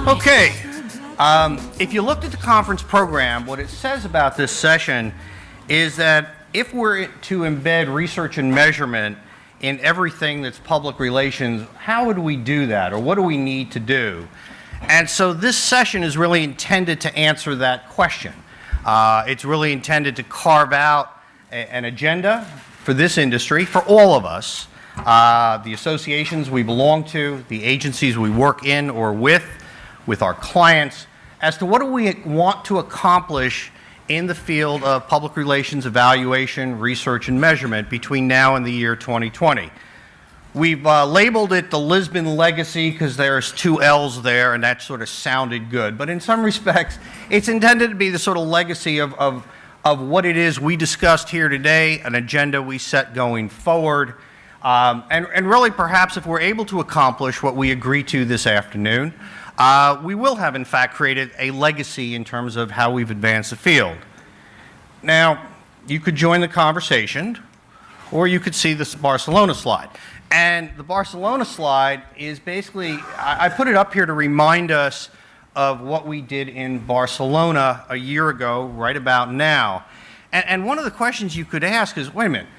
Okay, if you looked at the conference program, what it says about this session is that if we're to embed research and measurement in everything that's public relations, how would we do that, or what do we need to do? And so this session is really intended to answer that question. It's really intended to carve out an agenda for this industry, for all of us, the associations we belong to, the agencies we work in or with our clients, as to what do we want to accomplish in the field of public relations evaluation, research, and measurement between now and the year 2020. We've labeled it the Lisbon Legacy because there's two L's there, and that sort of sounded good. But in some respects, it's intended to be the sort of legacy of what it is we discussed here today, an agenda we set going forward, and really perhaps if we're able to accomplish what we agree to this afternoon, we will have in fact created a legacy in terms of how we've advanced the field. Now, you could join the conversation, or you could see this Barcelona slide. And the Barcelona slide is basically, I put it up here to remind us of what we did in Barcelona a year ago, right about now. And one of the questions you could ask is, wait a minute,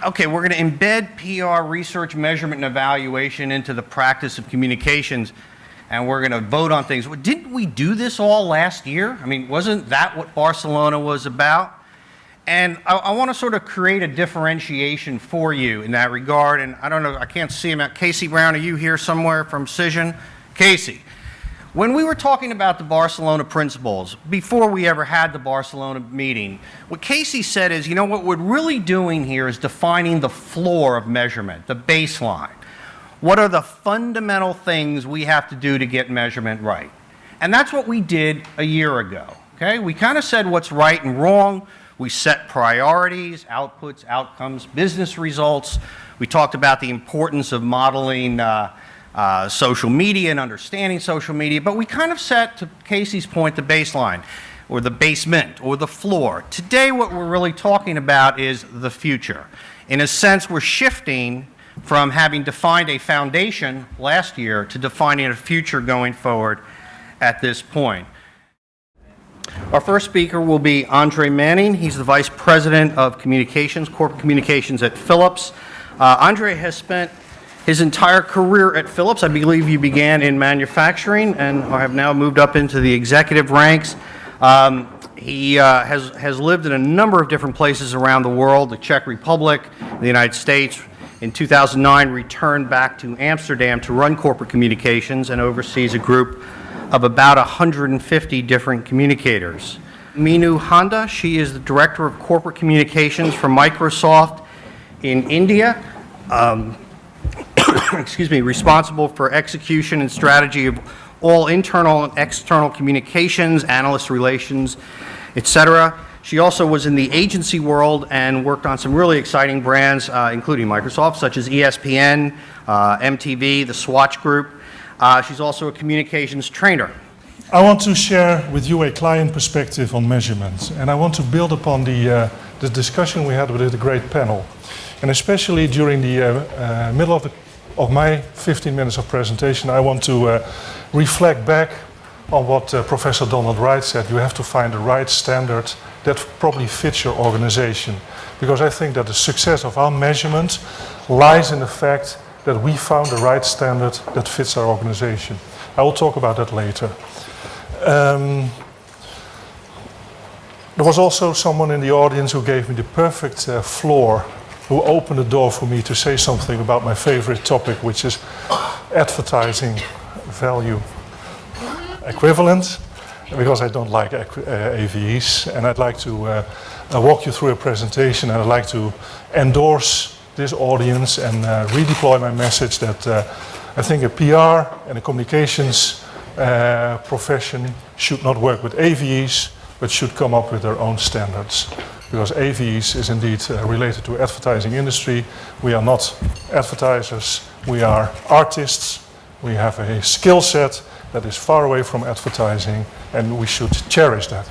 okay, we're going to embed PR, research, measurement, and evaluation into the practice of communications, and we're going to vote on things. Well, didn't we do this all last year? I mean, wasn't that what Barcelona was about? And I want to sort of create a differentiation for you in that regard. And I don't know, I can't see him. Casey Brown, are you here somewhere from Cision? Casey, when we were talking about the Barcelona principles, before we ever had the Barcelona meeting, what Casey said is, you know, what we're really doing here is defining the floor of measurement, the baseline. What are the fundamental things we have to do to get measurement right? And that's what we did a year ago, okay? We kind of said what's right and wrong. We set priorities, outputs, outcomes, business results. We talked about the importance of modeling social media and understanding social media, but we kind of set, to Casey's point, the baseline, or the basement, or the floor. Today, what we're really talking about is the future. In a sense, we're shifting from having defined a foundation last year to defining a future going forward at this point. Our first speaker will be Andre Manning. He's the Vice President of Communications, Corporate Communications at Philips. Andre has spent his entire career at Philips. I believe you began in manufacturing and have now moved up into the executive ranks. He has lived in a number of different places around the world, the Czech Republic, the United States. In 2009, returned back to Amsterdam to run corporate communications and oversees a group of about 150 different communicators. Meenu Handa, she is the Director of Corporate Communications for Microsoft in India. Excuse me, responsible for execution and strategy of all internal and external communications, analyst relations, etc. She also was in the agency world and worked on some really exciting brands, including Microsoft, such as ESPN, MTV, the Swatch Group. She's also a communications trainer. I want to share with you a client perspective on measurement, and I want to build upon the discussion we had with the great panel. And especially during the middle of my 15 minutes of presentation, I want to reflect back on what Professor Donald Wright said. You have to find the right standard that probably fits your organization. Because I think that the success of our measurement lies in the fact that we found the right standard that fits our organization. I will talk about that later. There was also someone in the audience who gave me the perfect floor, who opened the door for me to say something about my favorite topic, which is advertising value equivalent, because I don't like AVEs, and I'd like to walk you through a presentation, and I'd like to endorse this audience and redeploy my message that I think a PR and a communications profession should not work with AVEs, but should come up with their own standards. Because AVEs is indeed related to advertising industry. We are not advertisers, we are artists. We have a skill set that is far away from advertising, and we should cherish that.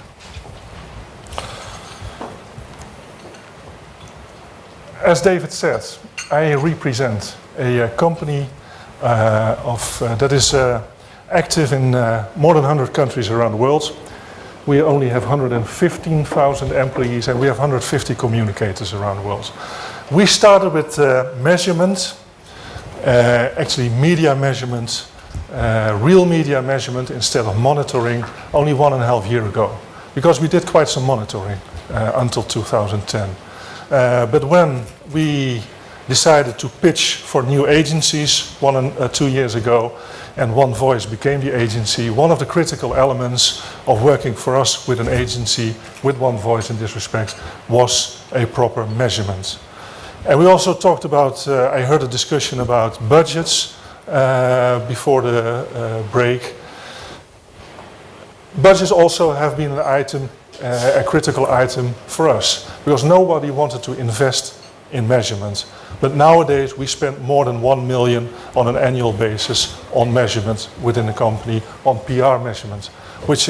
As David said, I represent a company that is active in more than 100 countries around the world. We only have 115,000 employees and we have 150 communicators around the world. We started with measurement, actually media measurement, real media measurement instead of monitoring only 1.5 years ago. Because we did quite some monitoring until 2010. But when we decided to pitch for new agencies 2 years ago, and One Voice became the agency, one of the critical elements of working for us with an agency, with One Voice in this respect, was a proper measurement. And we also talked about, I heard a discussion about budgets before the break. Budgets also have been an item, a critical item for us, because nobody wanted to invest in measurement. But nowadays we spend more than 1 million on an annual basis on measurement within the company, on PR measurement, which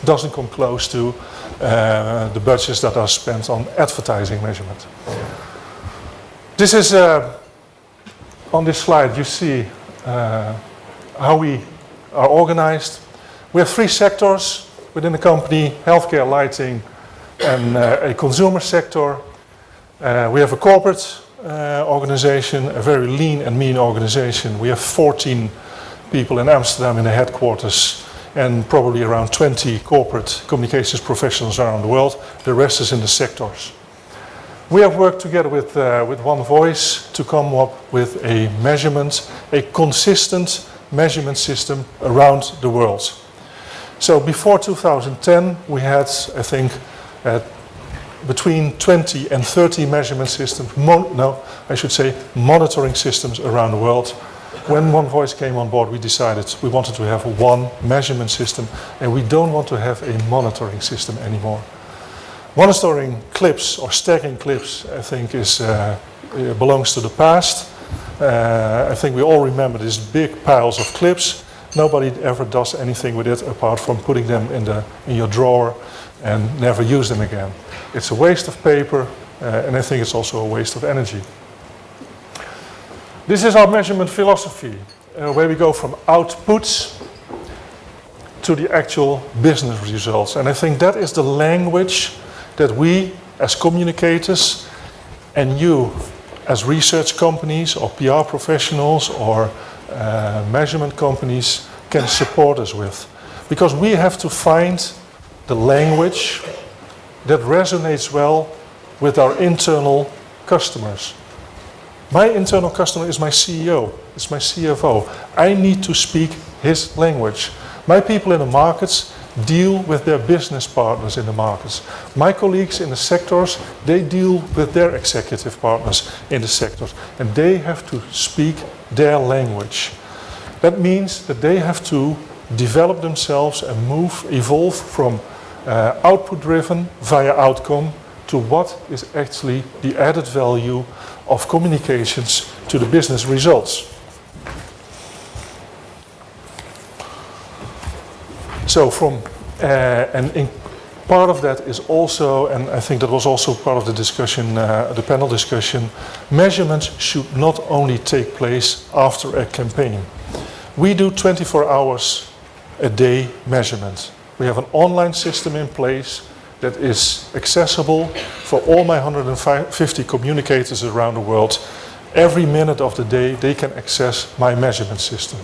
doesn't come close to the budgets that are spent on advertising measurement. This is, on this slide you see how we are organized. We have 3 sectors within the company: healthcare, lighting, and a consumer sector. We have a corporate organization, a very lean and mean organization. We have 14 people in Amsterdam in the headquarters and probably around 20 corporate communications professionals around the world. The rest is in the sectors. We have worked together with One Voice to come up with a measurement, a consistent measurement system around the world. So before 2010 we had, I think, between 20 and 30 measurement systems, monitoring systems around the world. When One Voice came on board, we decided we wanted to have one measurement system and we don't want to have a monitoring system anymore. Monitoring clips or stacking clips, I think, belongs to the past. I think we all remember these big piles of clips. Nobody ever does anything with it apart from putting them in your drawer and never use them again. It's a waste of paper, and I think it's also a waste of energy. This is our measurement philosophy, where we go from outputs to the actual business results. And I think that is the language that we as communicators and you as research companies or PR professionals or measurement companies can support us with. Because we have to find the language that resonates well with our internal customers. My internal customer is my CEO, it's my CFO. I need to speak his language. My people in the markets deal with their business partners in the markets. My colleagues in the sectors, they deal with their executive partners in the sectors. And they have to speak their language. That means that they have to develop themselves and evolve from output-driven via outcome to what is actually the added value of communications to the business results. So part of that is also, and I think that was also part of the discussion, the panel discussion, measurements should not only take place after a campaign. We do 24 hours a day measurement. We have an online system in place that is accessible for all my 150 communicators around the world. Every minute of the day they can access my measurement system.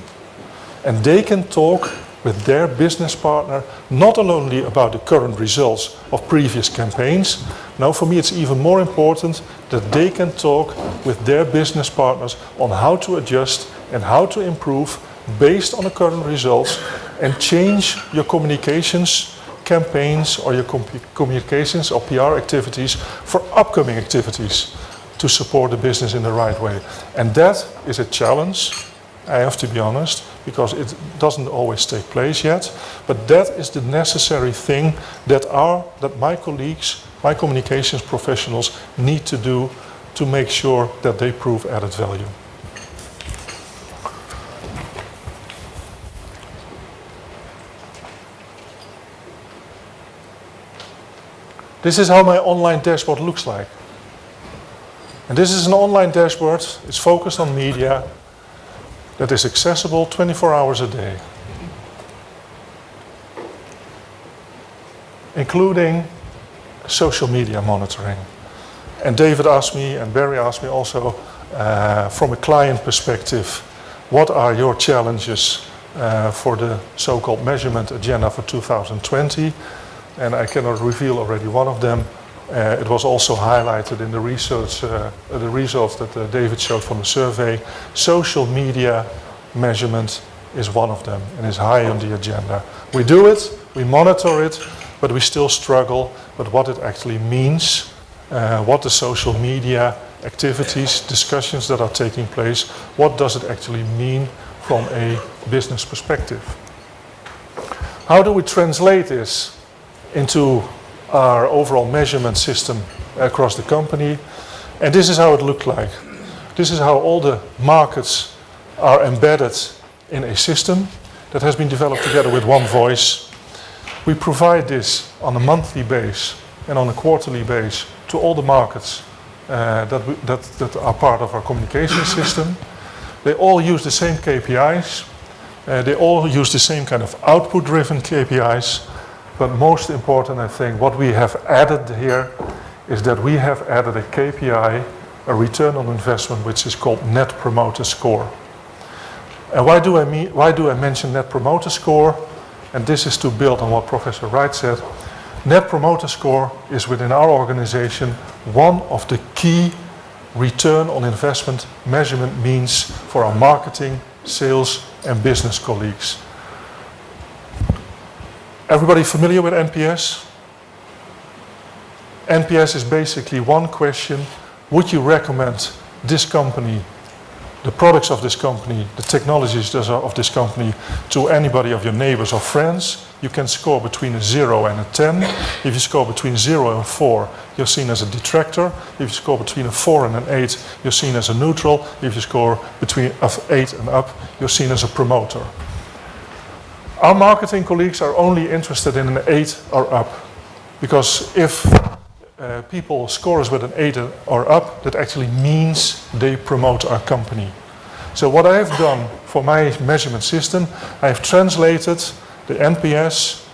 And they can talk with their business partner not only about the current results of previous campaigns. Now for me it's even more important that they can talk with their business partners on how to adjust and how to improve based on the current results and change your communications campaigns or your communications or PR activities for upcoming activities to support the business in the right way. And that is a challenge, I have to be honest, because it doesn't always take place yet, but that is the necessary thing that my colleagues, my communications professionals need to do to make sure that they prove added value. This is how my online dashboard looks like. And this is an online dashboard. It's focused on media. that is accessible 24 hours a day, including social media monitoring. And David asked me, and Barry asked me also, from a client perspective, what are your challenges for the so-called measurement agenda for 2020? And I cannot reveal already one of them. It was also highlighted in the research, the results that David showed from the survey. Social media measurement is one of them and is high on the agenda. We do it, we monitor it, but we still struggle with what it actually means, what the social media activities, discussions that are taking place, what does it actually mean from a business perspective. How do we translate this into our overall measurement system across the company? And this is how it looked like. This is how all the markets are embedded in a system that has been developed together with one voice. We provide this on a monthly base and on a quarterly base to all the markets that are part of our communication system. They all use the same KPIs. They all use the same kind of output-driven KPIs. But most important, I think, what we have added here is that we have added a KPI, a return on investment, which is called Net Promoter Score. And why do I mention Net Promoter Score? And this is to build on what Professor Wright said. Net Promoter Score is within our organization one of the key return on investment measurement means for our marketing, sales, and business colleagues. Everybody familiar with NPS? NPS is basically one question: would you recommend this company, the products of this company, the technologies of this company to anybody of your neighbors or friends? You can score between a 0 and a 10. If you score between 0 and 4, you're seen as a detractor. If you score between a 4 and an 8, you're seen as a neutral. If you score between 8 and up, you're seen as a promoter. Our marketing colleagues are only interested in an 8 or up, because if people score us with an 8 or up, that actually means they promote our company. So what I have done for my measurement system, I have translated the NPS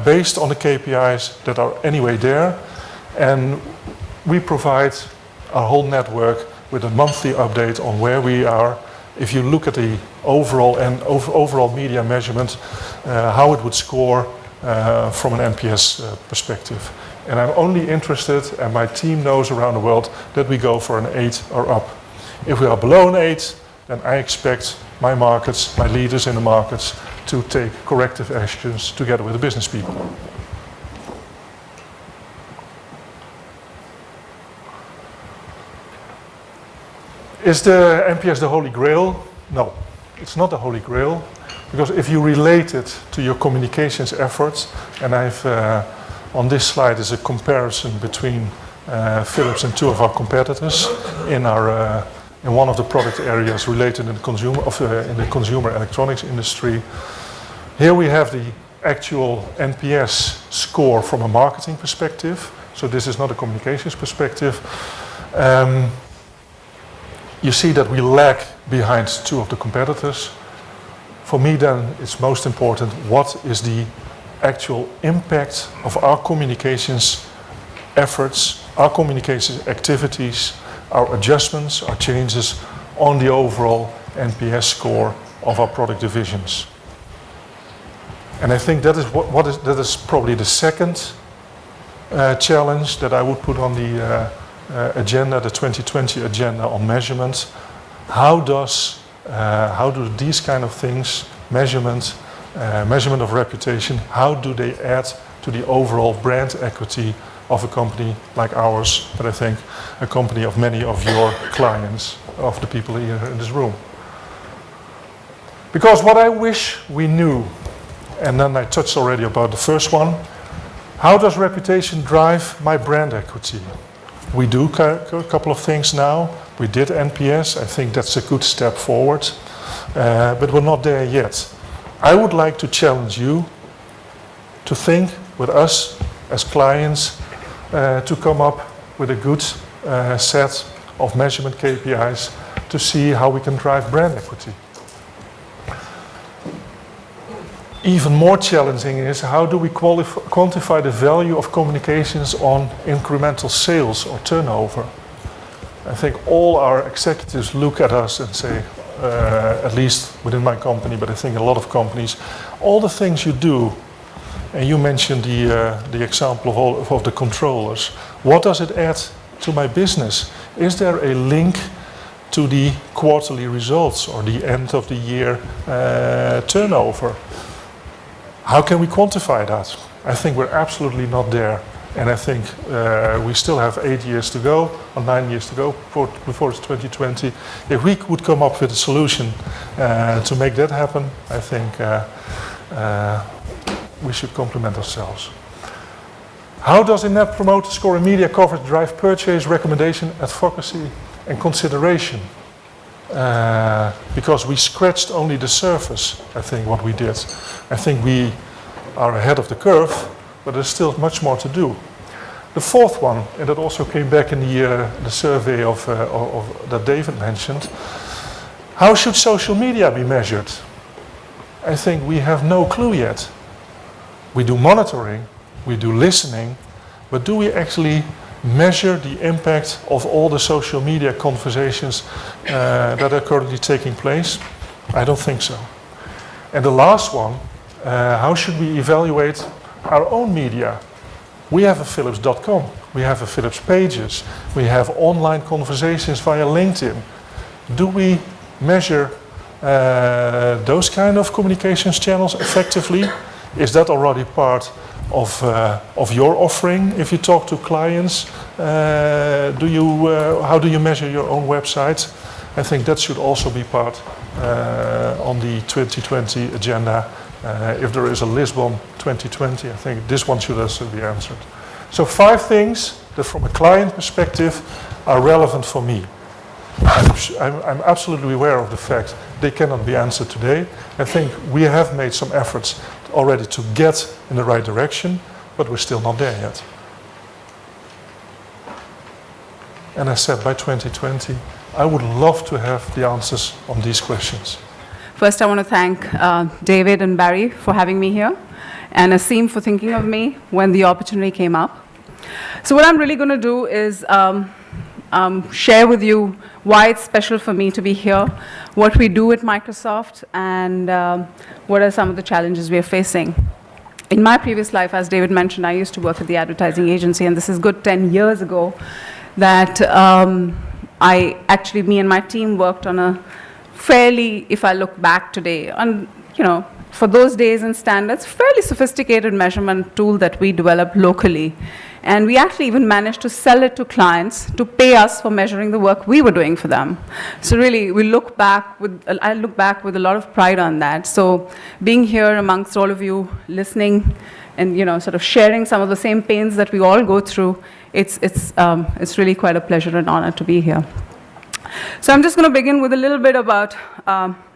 based on the KPIs that are anyway there, and we provide our whole network with a monthly update on where we are. If you look at the overall media measurement, how it would score from an NPS perspective. And I'm only interested, and my team knows around the world, that we go for an 8 or up. If we are below an 8, then I expect my markets, my leaders in the markets, to take corrective actions together with the business people. Is the NPS the Holy Grail? No, it's not the Holy Grail, because if you relate it to your communications efforts, and I've on this slide is a comparison between Philips and two of our competitors in one of the product areas related in the consumer electronics industry. Here we have the actual NPS score from a marketing perspective. So this is not a communications perspective. You see that we lag behind two of the competitors. For me then, it's most important, what is the actual impact of our communications efforts, our communications activities, our adjustments, our changes on the overall NPS score of our product divisions. And I think that is probably the second challenge that I would put on the agenda, the 2020 agenda on measurement. How do these kind of things, measurement of reputation, how do they add to the overall brand equity of a company like ours, but I think a company of many of your clients, of the people here in this room? Because what I wish we knew, and then I touched already about the first one, how does reputation drive my brand equity? We do a couple of things now. We did NPS, I think that's a good step forward, but we're not there yet. I would like to challenge you to think with us as clients to come up with a good set of measurement KPIs to see how we can drive brand equity. even more challenging is how do we quantify the value of communications on incremental sales or turnover? I think all our executives look at us and say, at least within my company, but I think a lot of companies, all the things you do, and you mentioned the example of the controllers, what does it add to my business? Is there a link to the quarterly results or the end of the year turnover? How can we quantify that? I think we're absolutely not there. And I think we still have 8 years to go, or 9 years to go before it's 2020. If we would come up with a solution to make that happen, I think we should compliment ourselves. How does a Net Promoter Score in media coverage drive purchase, recommendation, advocacy, and consideration? Because we scratched only the surface, I think, what we did. I think we are ahead of the curve, but there's still much more to do. The fourth one, and that also came back in the survey that David mentioned, how should social media be measured? I think we have no clue yet. We do monitoring, we do listening, but do we actually measure the impact of all the social media conversations that are currently taking place? I don't think so. And the last one, how should we evaluate our own media? We have a Philips.com, we have a Philips Pages, we have online conversations via LinkedIn. Do we measure those kind of communications channels effectively? Is that already part of your offering? If you talk to clients, how do you measure your own website? I think that should also be part on the 2020 agenda. If there is a Lisbon 2020, I think this one should also be answered. So 5 things that from a client perspective are relevant for me. I'm absolutely aware of the fact they cannot be answered today. I think we have made some efforts already to get in the right direction, but we're still not there yet. And I said by 2020, I would love to have the answers on these questions. First, I want to thank David and Barry for having me here, and Asim for thinking of me when the opportunity came up. So what I'm really going to do is share with you why it's special for me to be here, what we do at Microsoft, and what are some of the challenges we are facing. In my previous life, as David mentioned, I used to work at the advertising agency, and this is good 10 years ago that me and my team worked on a fairly, if I look back today, on, for those days and standards, fairly sophisticated measurement tool that we developed locally. And we actually even managed to sell it to clients to pay us for measuring the work we were doing for them. So really, I look back with a lot of pride on that. So being here amongst all of you, listening, and sort of sharing some of the same pains that we all go through, it's really quite a pleasure and honor to be here. So I'm just going to begin with a little bit about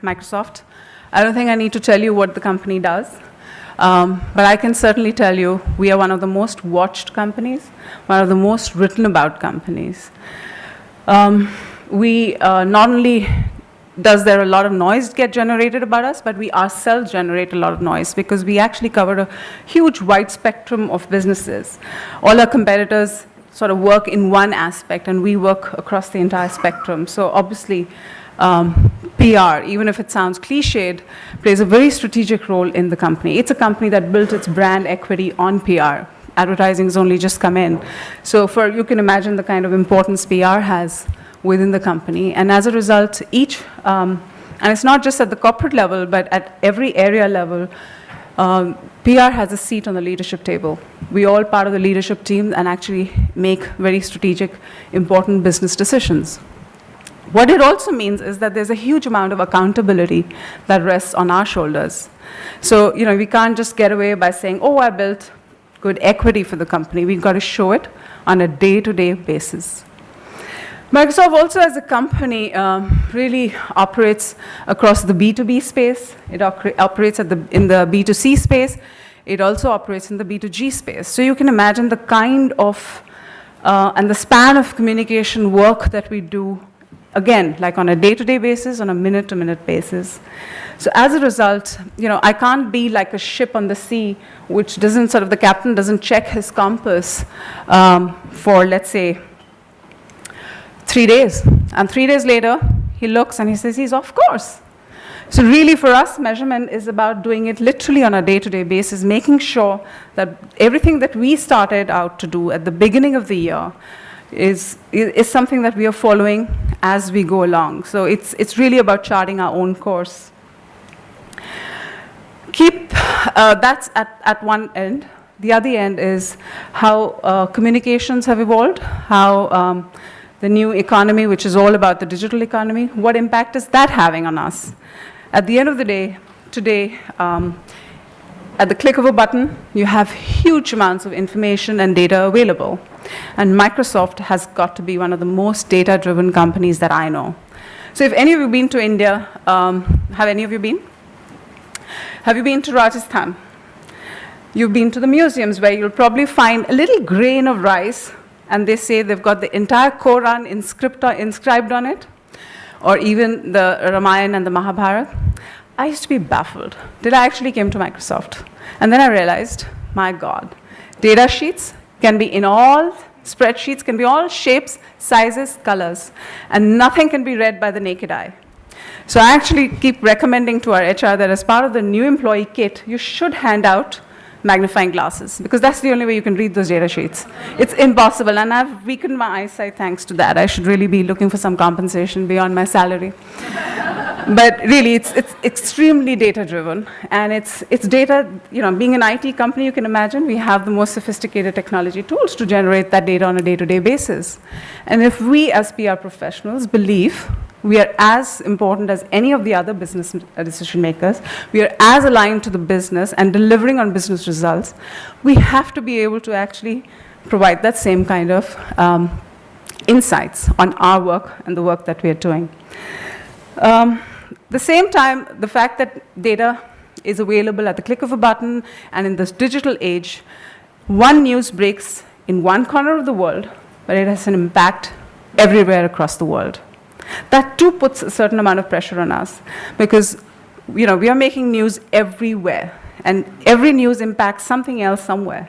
Microsoft. I don't think I need to tell you what the company does. But I can certainly tell you we are one of the most watched companies, one of the most written about companies. We not only does there a lot of noise get generated about us, but we ourselves generate a lot of noise because we actually cover a huge wide spectrum of businesses. All our competitors sort of work in one aspect, and we work across the entire spectrum. So obviously, PR, even if it sounds cliched, plays a very strategic role in the company. It's a company that built its brand equity on PR. Advertising's only just come in. So you can imagine the kind of importance PR has within the company. And as a result, and it's not just at the corporate level, but at every area level, PR has a seat on the leadership table. We all part of the leadership team and actually make very strategic, important business decisions. What it also means is that there's a huge amount of accountability that rests on our shoulders. So, we can't just get away by saying, oh, I built good equity for the company. We've got to show it on a day-to-day basis. Microsoft also as a company really operates across the B2B space. It operates in the B2C space. It also operates in the B2G space. So you can imagine the kind of and the span of communication work that we do again, like on a day-to-day basis, on a minute-to-minute basis. So as a result, I can't be like a ship on the sea, which doesn't the captain doesn't check his compass for, let's say, 3 days. And 3 days later, he looks and he says, he's off course. So really for us, measurement is about doing it literally on a day-to-day basis, making sure that everything that we started out to do at the beginning of the year is something that we are following as we go along. So it's really about charting our own course. That's at one end. The other end is how communications have evolved, how the new economy, which is all about the digital economy, what impact is that having on us? At the end of the day, today, at the click of a button, you have huge amounts of information and data available. And Microsoft has got to be one of the most data-driven companies that I know. So if any of you have been to India, have any of you been? Have you been to Rajasthan? You've been to the museums where you'll probably find a little grain of rice, and they say they've got the entire Quran inscribed on it, or even the Ramayana and the Mahabharata. I used to be baffled. Did I actually came to Microsoft? And then I realized, my God, data sheets can be in all, spreadsheets can be all shapes, sizes, colors, and nothing can be read by the naked eye. So I actually keep recommending to our HR that as part of the new employee kit, you should hand out magnifying glasses, because that's the only way you can read those data sheets. It's impossible, and I've weakened my eyesight thanks to that. I should really be looking for some compensation beyond my salary. But really, it's extremely data-driven, and it's data, being an IT company, you can imagine, we have the most sophisticated technology tools to generate that data on a day-to-day basis. And if we as PR professionals believe we are as important as any of the other business decision makers, we are as aligned to the business and delivering on business results, we have to be able to actually provide that same kind of insights on our work and the work that we are doing. The same time, the fact that data is available at the click of a button, and in this digital age, one news breaks in one corner of the world, but it has an impact everywhere across the world. That too puts a certain amount of pressure on us, because we are making news everywhere, and every news impacts something else somewhere.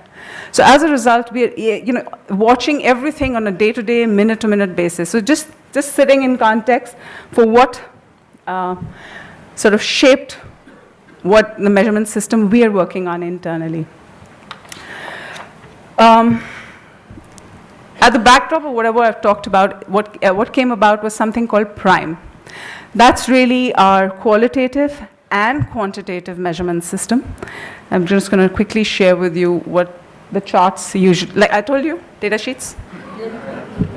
So as a result, we are watching everything on a day-to-day, minute-to-minute basis. So just sitting in context for what sort of shaped what the measurement system we are working on internally. At the backdrop of whatever I've talked about, what came about was something called PRIME. That's really our qualitative and quantitative measurement system. I'm just going to quickly share with you what the charts usually, like I told you, data sheets.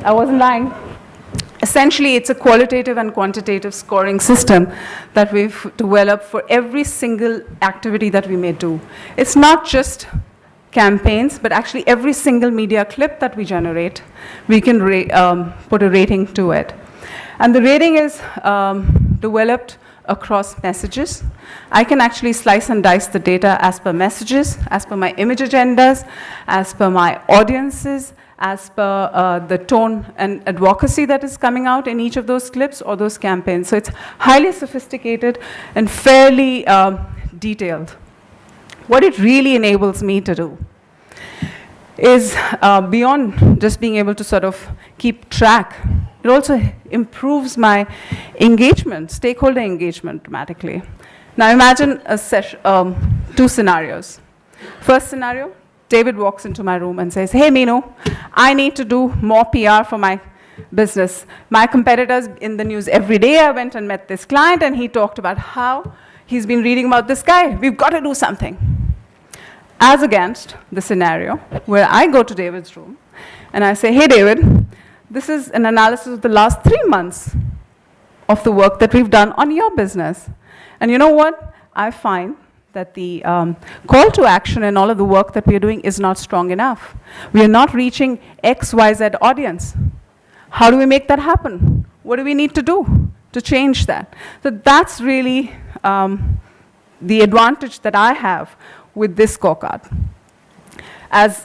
I wasn't lying. Essentially, it's a qualitative and quantitative scoring system that we've developed for every single activity that we may do. It's not just campaigns, but actually every single media clip that we generate, we can put a rating to it. And the rating is developed across messages. I can actually slice and dice the data as per messages, as per my image agendas, as per my audiences, as per the tone and advocacy that is coming out in each of those clips or those campaigns. So it's highly sophisticated and fairly detailed. What it really enables me to do is beyond just being able to sort of keep track, it also improves my engagement, stakeholder engagement dramatically. Now imagine two scenarios. First scenario, David walks into my room and says, hey Meenu, I need to do more PR for my business. My competitors in the news every day, I went and met this client and he talked about how he's been reading about this guy. We've got to do something. As against the scenario where I go to David's room and I say, hey David, this is an analysis of the last 3 months of the work that we've done on your business. And you know what? I find that the call to action and all of the work that we are doing is not strong enough. We are not reaching X, Y, Z audience. How do we make that happen? What do we need to do to change that? So that's really the advantage that I have with this scorecard. As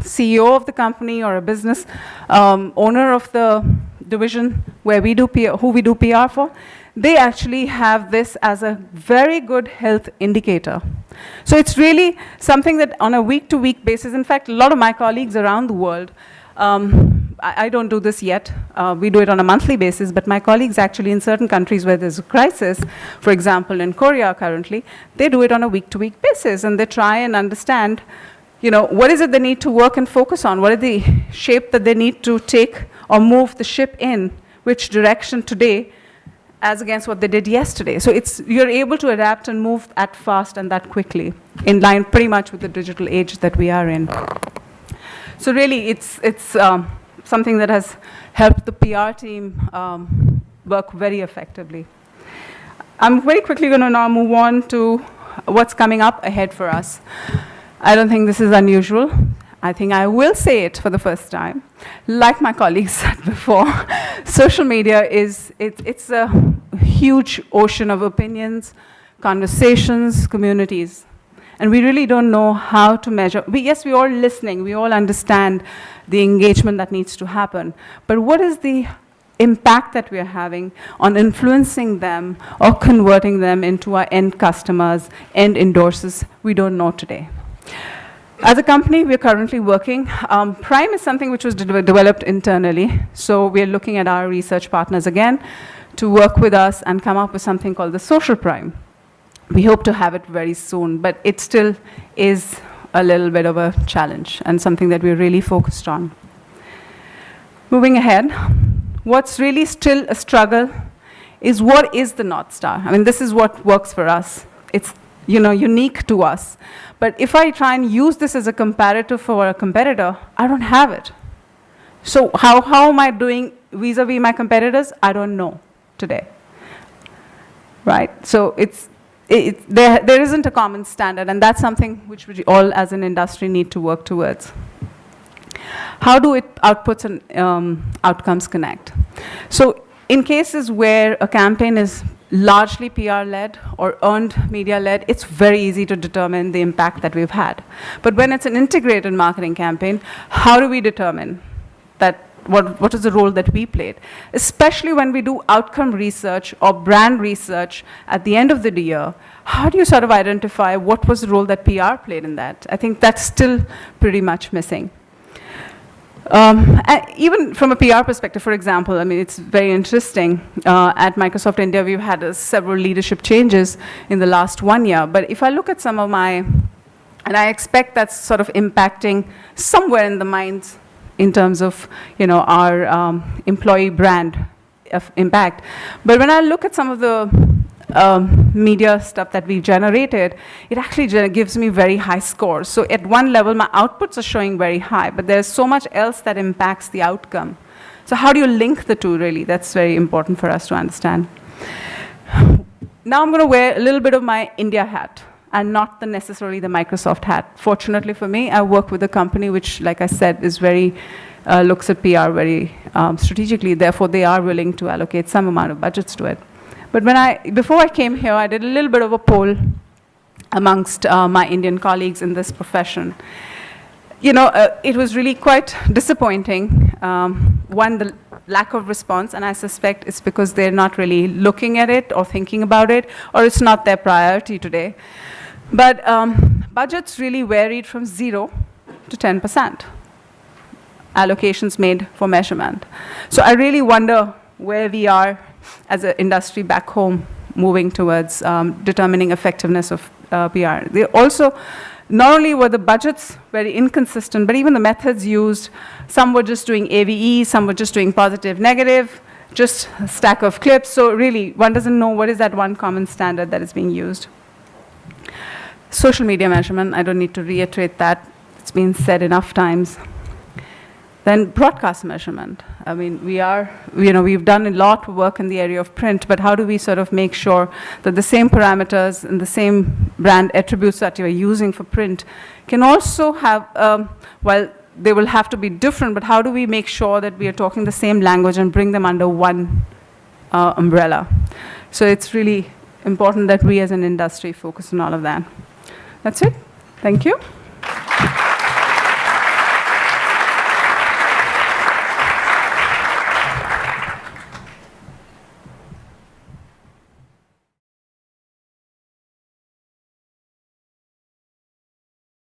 CEO of the company or a business owner of the division where we do PR, who we do PR for, they actually have this as a very good health indicator. So it's really something that on a week-to-week basis, in fact, a lot of my colleagues around the world, I don't do this yet. We do it on a monthly basis, but my colleagues actually in certain countries where there's a crisis, for example, in Korea currently, they do it on a week-to-week basis, and they try and understand, what is it they need to work and focus on? What are the shape that they need to take or move the ship in, which direction today, as against what they did yesterday. So you're able to adapt and move that fast and that quickly, in line pretty much with the digital age that we are in. So really, it's something that has helped the PR team work very effectively. I'm very quickly going to now move on to what's coming up ahead for us. I don't think this is unusual. I think I will say it for the first time. Like my colleagues said before, social media it's a huge ocean of opinions, conversations, communities. And we really don't know how to measure. Yes, we're all listening. We all understand the engagement that needs to happen. But what is the impact that we're having on influencing them or converting them into our end customers, end endorsers? We don't know today. As a company, we're currently working. Prime is something which was developed internally. So we're looking at our research partners again to work with us and come up with something called the social prime. We hope to have it very soon, but it still is a little bit of a challenge and something that we're really focused on. Moving ahead, what's really still a struggle is what is the North Star? I mean, this is what works for us. It's unique to us. But if I try and use this as a comparative for a competitor, I don't have it. So how am I doing vis-a-vis my competitors? I don't know today. Right? So there isn't a common standard, and that's something which we all as an industry need to work towards. How do outputs and outcomes connect? So in cases where a campaign is largely PR-led or earned media-led, it's very easy to determine the impact that we've had. But when it's an integrated marketing campaign, how do we determine that what is the role that we played? Especially when we do outcome research or brand research at the end of the year, how do you sort of identify what was the role that PR played in that? I think that's still pretty much missing. Even from a PR perspective, for example, I mean, it's very interesting. At Microsoft India, we've had several leadership changes in the last 1 year. But if I look at some of and I expect that's sort of impacting somewhere in the minds in terms of, our employee brand of impact. But when I look at some of the media stuff that we've generated, it actually gives me very high scores. So at one level, my outputs are showing very high, but there's so much else that impacts the outcome. So how do you link the two, really? That's very important for us to understand. Now I'm going to wear a little bit of my India hat and not necessarily the Microsoft hat. Fortunately for me, I work with a company which, like I said, is very looks at PR very strategically. Therefore, they are willing to allocate some amount of budgets to it. But before I came here, I did a little bit of a poll amongst my Indian colleagues in this profession. It was really quite disappointing. One, the lack of response, and I suspect it's because they're not really looking at it or thinking about it, or it's not their priority today. But budgets really varied from 0 to 10%. Allocations made for measurement. So I really wonder where we are as an industry back home moving towards determining effectiveness of PR. They also, not only were the budgets very inconsistent, but even the methods used, some were just doing AVE, some were just doing positive, negative, just a stack of clips. So really, one doesn't know what is that one common standard that is being used. Social media measurement, I don't need to reiterate that. It's been said enough times. Then broadcast measurement. I mean, we've done a lot of work in the area of print, but how do we sort of make sure that the same parameters and the same brand attributes that you're using for print can also have, while they will have to be different, but how do we make sure that we are talking the same language and bring them under one umbrella? So it's really important that we as an industry focus on all of that. That's it. Thank you.